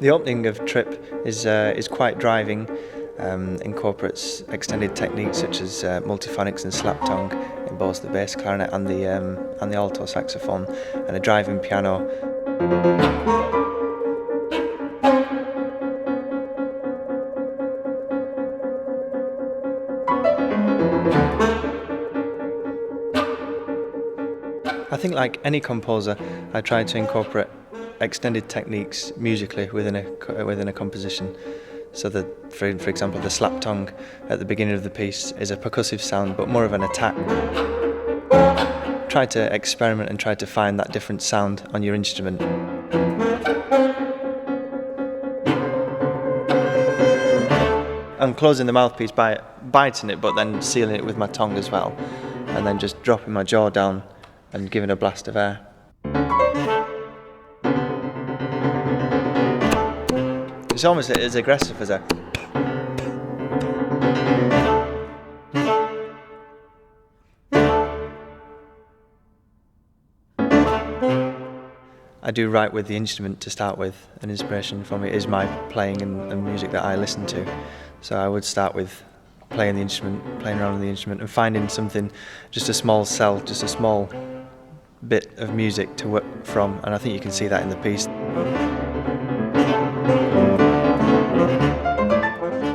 The opening of Trip is quite driving, incorporates extended techniques such as multiphonics and slap tongue in both the bass clarinet and the alto saxophone, and a driving piano. I think, like any composer, I try to incorporate extended techniques musically within a composition. So that, for example, the slap tongue at the beginning of the piece is a percussive sound, but more of an attack. Try to experiment and try to find that different sound on your instrument. I'm closing the mouthpiece by biting it, but then sealing it with my tongue as well, and then just dropping my jaw down and giving a blast of air. It's almost as aggressive as a... I do write with the instrument to start with. An inspiration for me is my playing and music that I listen to. So I would start with playing the instrument, playing around with the instrument and finding something, just a small cell, just a small bit of music to work from, and I think you can see that in the piece.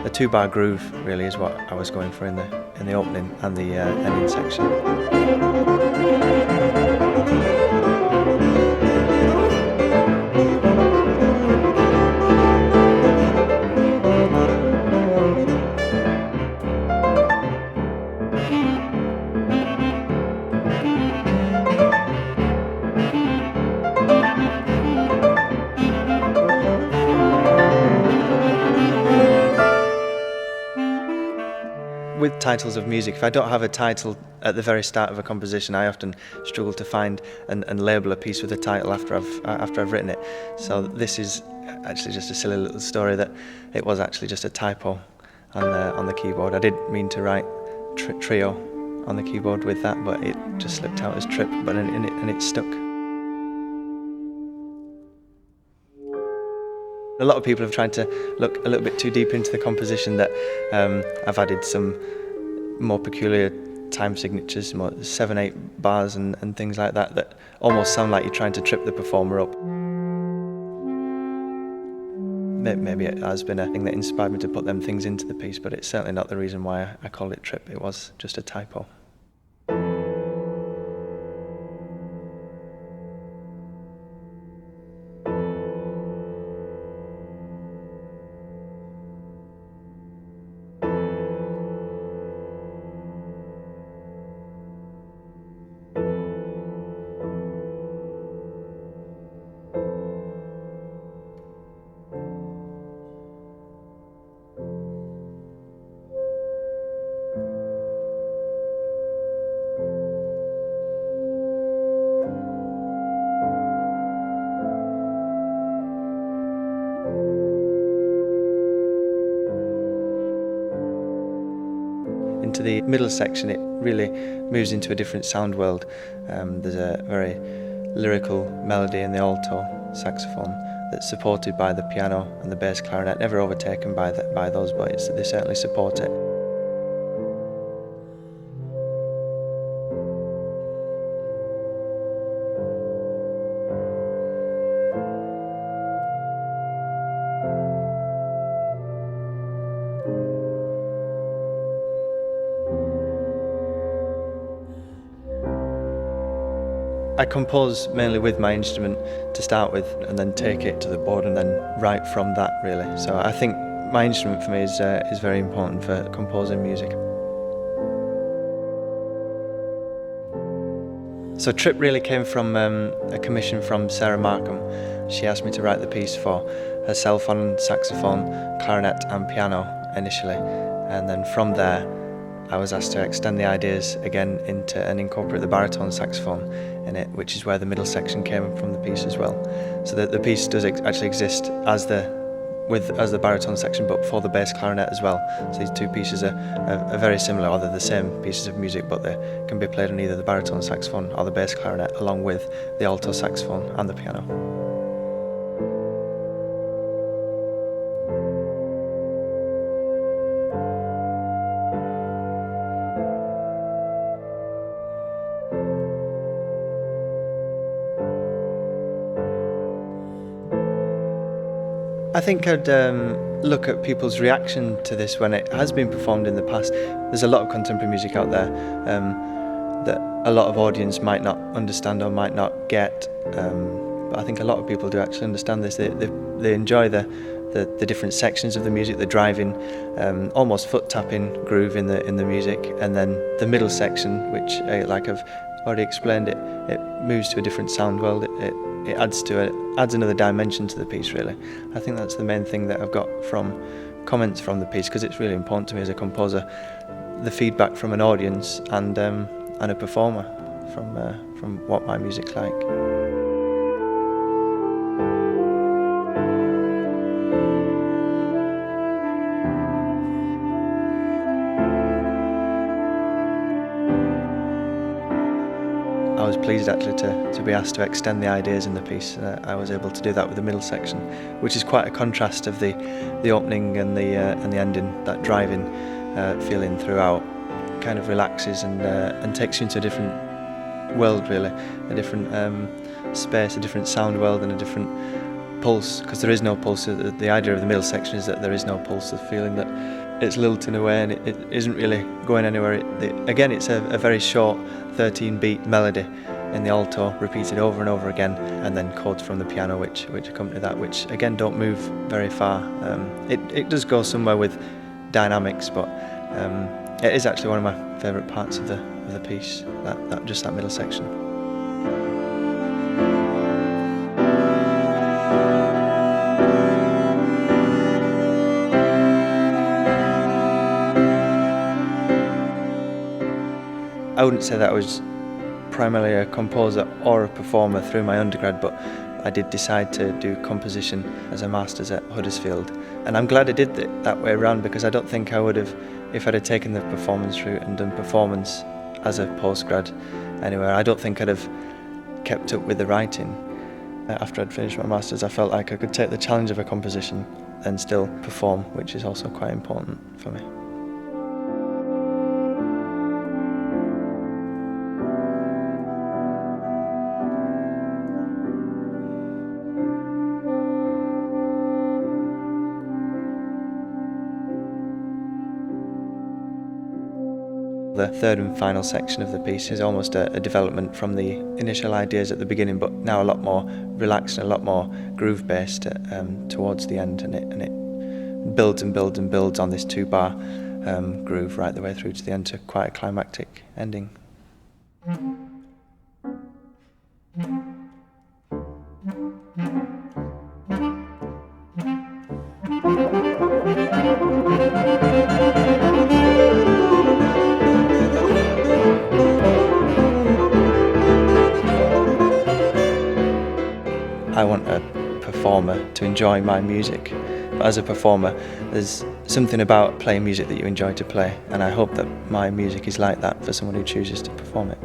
The 2-bar groove really is what I was going for in the opening and the ending section. With titles of music, if I don't have a title at the very start of a composition, I often struggle to find and label a piece with a title after I've written it. So this is actually just a silly little story that it was actually just a typo on the keyboard. I did mean to write trio on the keyboard with that, but it just slipped out as Trip, and it stuck. A lot of people have tried to look a little bit too deep into the composition, that I've added some more peculiar time signatures, more 7/8 bars and things like that, that almost sound like you're trying to trip the performer up. Maybe it has been a thing that inspired me to put them things into the piece, but it's certainly not the reason why I called it Trip. It was just a typo. Into the middle section, it really moves into a different sound world. There's a very lyrical melody in the alto saxophone that's supported by the piano and the bass clarinet, never overtaken by those, but they certainly support it. I compose mainly with my instrument to start with, and then take it to the board and then write from that, really. So I think my instrument for me is very important for composing music. So Trip really came from a commission from Sarah Markham. She asked me to write the piece for herself on saxophone, clarinet and piano initially, and then from there I was asked to extend the ideas again and incorporate the baritone saxophone in it, which is where the middle section came from the piece as well. So the piece does actually exist as the baritone section, but for the bass clarinet as well. So these two pieces are very similar, or they're the same pieces of music, but they can be played on either the baritone saxophone or the bass clarinet, along with the alto saxophone and the piano. I think I'd look at people's reaction to this when it has been performed in the past. There's a lot of contemporary music out there that a lot of audience might not understand or might not get. But I think a lot of people do actually understand this. They enjoy the different sections of the music, the driving, almost foot tapping groove in the music, and then the middle section, which, like I've already explained, it moves to a different sound world. It adds another dimension to the piece, really. I think that's the main thing that I've got from comments from the piece, because it's really important to me as a composer, the feedback from an audience and a performer from what my music's like. I was pleased actually to be asked to extend the ideas in the piece. I was able to do that with the middle section, which is quite a contrast of the opening and the ending. That driving feeling throughout kind of relaxes and takes you into a different world, really, a different space, a different sound world, and a different pulse. Because there is no pulse. The idea of the middle section is that there is no pulse. The feeling that it's lilting away and it isn't really going anywhere. Again, it's a very short 13-beat melody in the alto, repeated over and over again, and then chords from the piano which accompany that, which again don't move very far. It does go somewhere with dynamics, but it is actually one of my favourite parts of the piece, just that middle section. I wouldn't say that I was primarily a composer or a performer through my undergrad, but I did decide to do composition as a master's at Huddersfield. And I'm glad I did it that way around, because I don't think I would have, if I'd have taken the performance route and done performance as a postgrad anywhere, I don't think I'd have kept up with the writing. After I'd finished my master's, I felt like I could take the challenge of a composition and still perform, which is also quite important for me. The third and final section of the piece is almost a development from the initial ideas at the beginning, but now a lot more relaxed and a lot more groove-based towards the end, and it builds and builds and builds on this 2-bar groove right the way through to the end, to quite a climactic ending. I want a performer to enjoy my music, but as a performer there's something about playing music that you enjoy to play, and I hope that my music is like that for someone who chooses to perform it.